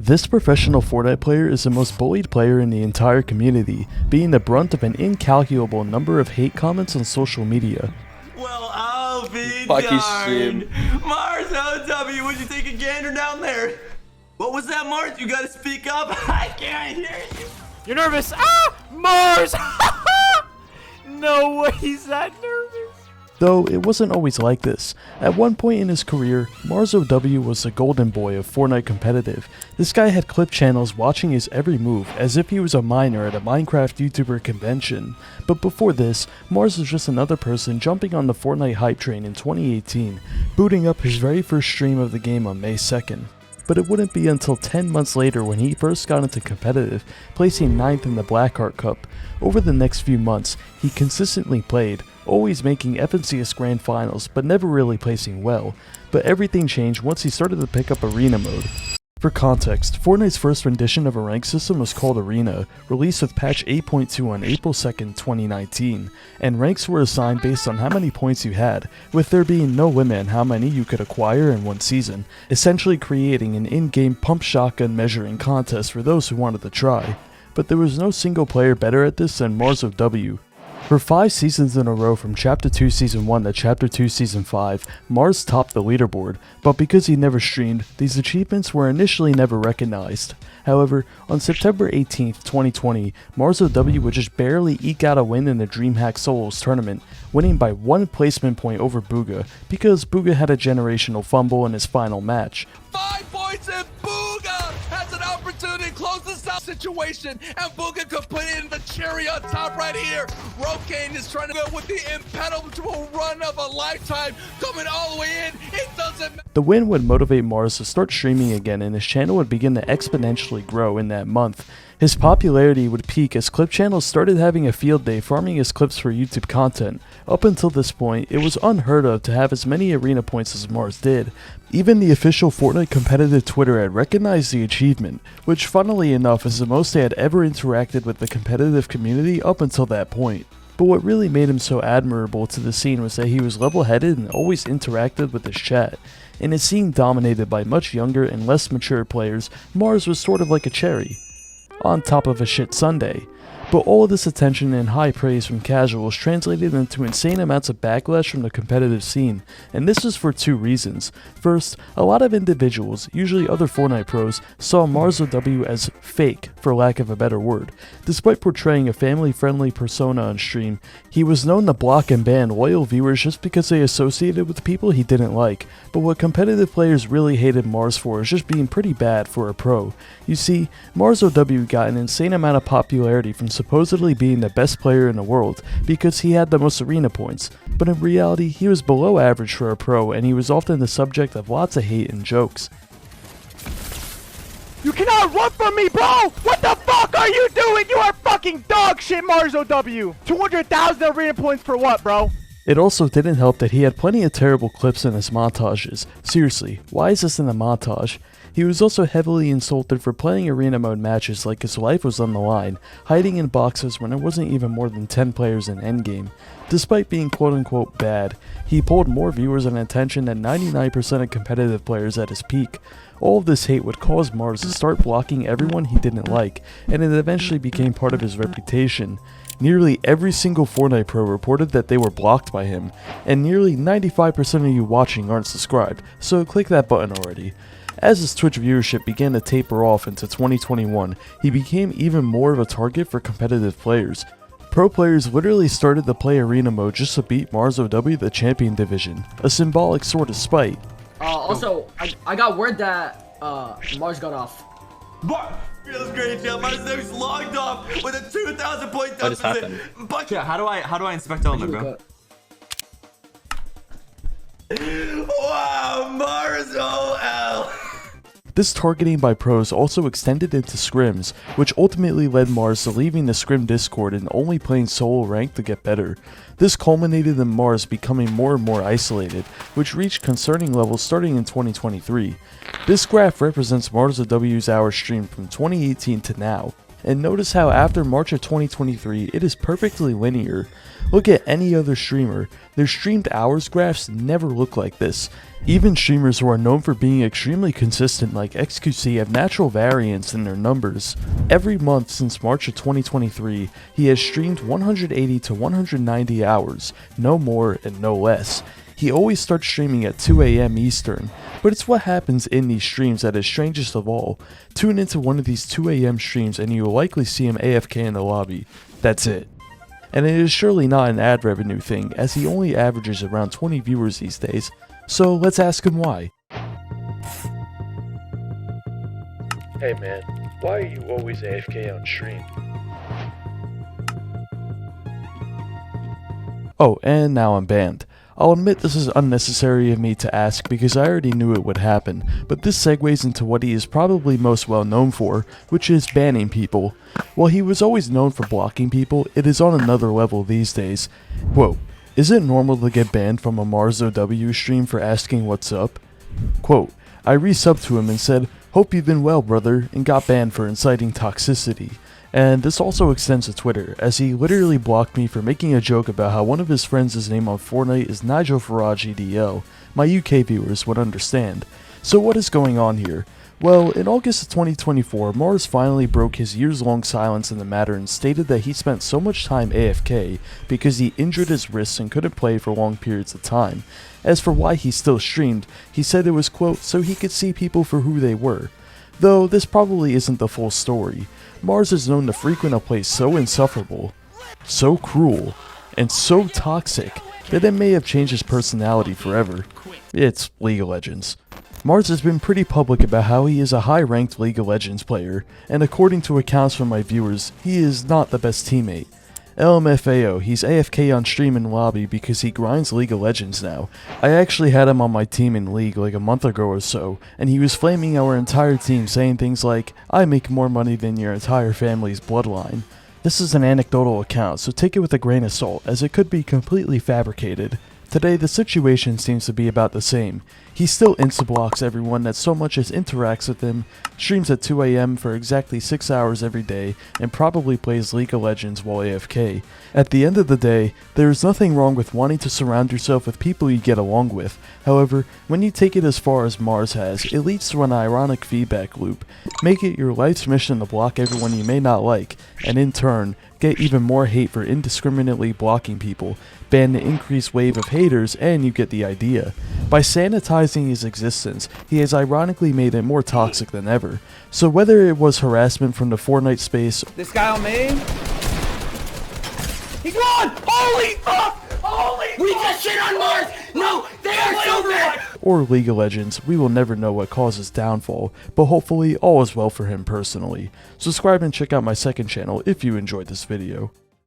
This professional Fortnite player is the most bullied player in the entire community, being the brunt of an incalculable number of hate comments on social media. Well, I'll be Fucking darned. shit. Mars, OW, what'd you take a gander down there? What was that, Mars? You gotta speak up. I can't hear you. You're nervous. Ah! Mars! No way he's that nervous. Though it wasn't always like this. At one point in his career, Mars OW was the golden boy of Fortnite competitive. This guy had clip channels watching his every move as if he was a miner at a Minecraft YouTuber convention. But before this, Mars was just another person jumping on the Fortnite hype train in 2018, booting up his very first stream of the game on May 2nd. But it wouldn't be until 10 months later when he first got into competitive, placing 9th in the Blackheart Cup. Over the next few months, he consistently played, always making FNCS Grand Finals, but never really placing well. But everything changed once he started to pick up Arena mode. For context, Fortnite's first rendition of a rank system was called Arena, released with patch 8.2 on April 2nd, 2019, and ranks were assigned based on how many points you had, with there being no limit on how many you could acquire in one season, essentially creating an in-game pump shotgun measuring contest for those who wanted to try. But there was no single player better at this than Mars OW. For 5 seasons in a row from Chapter 2 Season 1 to Chapter 2 Season 5, Mars topped the leaderboard, but because he never streamed, these achievements were initially never recognized. However, on September 18th, 2020, Mars OW would just barely eke out a win in the DreamHack Solos tournament, winning by 1 placement point over Booga, because Booga had a generational fumble in his final match. 5 points and Booga has an opportunity to close this out situation, and Booga could put in the cherry on top right here. Rokane is trying to go with the impenetrable run of a lifetime, coming all the way in. It doesn't matter. The win would motivate Mars to start streaming again, and his channel would begin to exponentially grow in that month. His popularity would peak as clip channels started having a field day farming his clips for YouTube content. Up until this point, it was unheard of to have as many arena points as Mars did. Even the official Fortnite competitive Twitter had recognized the achievement, which funnily enough is the most they had ever interacted with the competitive community up until that point. But what really made him so admirable to the scene was that he was level-headed and always interacted with his chat. In a scene dominated by much younger and less mature players, Mars was sort of like a cherry on top of a shit sundae. But all of this attention and high praise from casuals translated into insane amounts of backlash from the competitive scene, and this was for 2 reasons. First, a lot of individuals, usually other Fortnite pros, saw Mars OW as fake, for lack of a better word. Despite portraying a family-friendly persona on stream, he was known to block and ban loyal viewers just because they associated with people he didn't like. But what competitive players really hated Mars for is just being pretty bad for a pro. You see, Mars OW got an insane amount of popularity from supposedly being the best player in the world because he had the most arena points, but in reality he was below average for a pro, and he was often the subject of lots of hate and jokes. You cannot run from me, bro! What the fuck are you doing? You are fucking dog shit, Mars OW! 200,000 arena points for what, bro? It also didn't help that he had plenty of terrible clips in his montages. Seriously, why is this in a montage? He was also heavily insulted for playing arena mode matches like his life was on the line, hiding in boxes when there wasn't even more than 10 players in endgame. Despite being quote unquote bad, he pulled more viewers and attention than 99% of competitive players at his peak. All of this hate would cause Mars to start blocking everyone he didn't like, and it eventually became part of his reputation. Nearly every single Fortnite pro reported that they were blocked by him, and nearly 95% of you watching aren't subscribed, so click that button already. As his Twitch viewership began to taper off into 2021, he became even more of a target for competitive players. Pro players literally started to play arena mode just to beat Mars OW the champion division, a symbolic sort of spite. Also, I got word that Mars got off. What? Feels great, Joe. Mars OW's logged off with a 2,000 point What just deficit. happened? Yeah, how do I inspect element, bro? Wow, Mars OL. This targeting by pros also extended into scrims, which ultimately led Mars to leaving the scrim Discord and only playing solo rank to get better. This culminated in Mars becoming more and more isolated, which reached concerning levels starting in 2023. This graph represents Mars OW's hours streamed from 2018 to now. And notice how after March of 2023, it is perfectly linear. Look at any other streamer, their streamed hours graphs never look like this. Even streamers who are known for being extremely consistent like XQC have natural variance in their numbers. Every month since March of 2023, he has streamed 180 to 190 hours, no more and no less. He always starts streaming at 2 AM Eastern, but it's what happens in these streams that is strangest of all. Tune into one of these 2 AM streams and you will likely see him AFK in the lobby. That's it. And it is surely not an ad revenue thing, as he only averages around 20 viewers these days, so let's ask him why. Hey man, why are you always AFK on stream? Oh, and now I'm banned. I'll admit this is unnecessary of me to ask because I already knew it would happen, but this segues into what he is probably most well known for, which is banning people. While he was always known for blocking people, it is on another level these days. Quote, is it normal to get banned from a MarsOW stream for asking what's up? Quote, I resubbed to him and said, hope you've been well brother, and got banned for inciting toxicity. And this also extends to Twitter, as he literally blocked me for making a joke about how one of his friends' name on Fortnite is Nigel Farage EDL. My UK viewers would understand. So what is going on here? Well, in August of 2024, Mars finally broke his years-long silence in the matter and stated that he spent so much time AFK because he injured his wrists and couldn't play for long periods of time. As for why he still streamed, he said it was, quote, so he could see people for who they were. Though this probably isn't the full story. Mars is known to frequent a place so insufferable, so cruel, and so toxic that it may have changed his personality forever. It's League of Legends. Mars has been pretty public about how he is a high-ranked League of Legends player, and according to accounts from my viewers, he is not the best teammate. LMFAO, he's AFK on stream and lobby because he grinds League of Legends now. I actually had him on my team in League like a month ago or so, and he was flaming our entire team saying things like, I make more money than your entire family's bloodline. This is an anecdotal account, so take it with a grain of salt, as it could be completely fabricated. Today, the situation seems to be about the same. He still insta-blocks everyone that so much as interacts with him, streams at 2 AM for exactly 6 hours every day, and probably plays League of Legends while AFK. At the end of the day, there is nothing wrong with wanting to surround yourself with people you get along with. However, when you take it as far as Mars has, it leads to an ironic feedback loop. Make it your life's mission to block everyone you may not like, and in turn, get even more hate for indiscriminately blocking people, ban the increased wave of haters, and you get the idea. By sanitizing his existence, he has ironically made it more toxic than ever. So whether it was harassment from the Fortnite space, This guy on main. He's won! Holy fuck! Holy We just shit on Mars! No, they are so bad! or League of Legends, we will never know what caused his downfall, but hopefully all is well for him personally. Subscribe and check out my second channel if you enjoyed this video.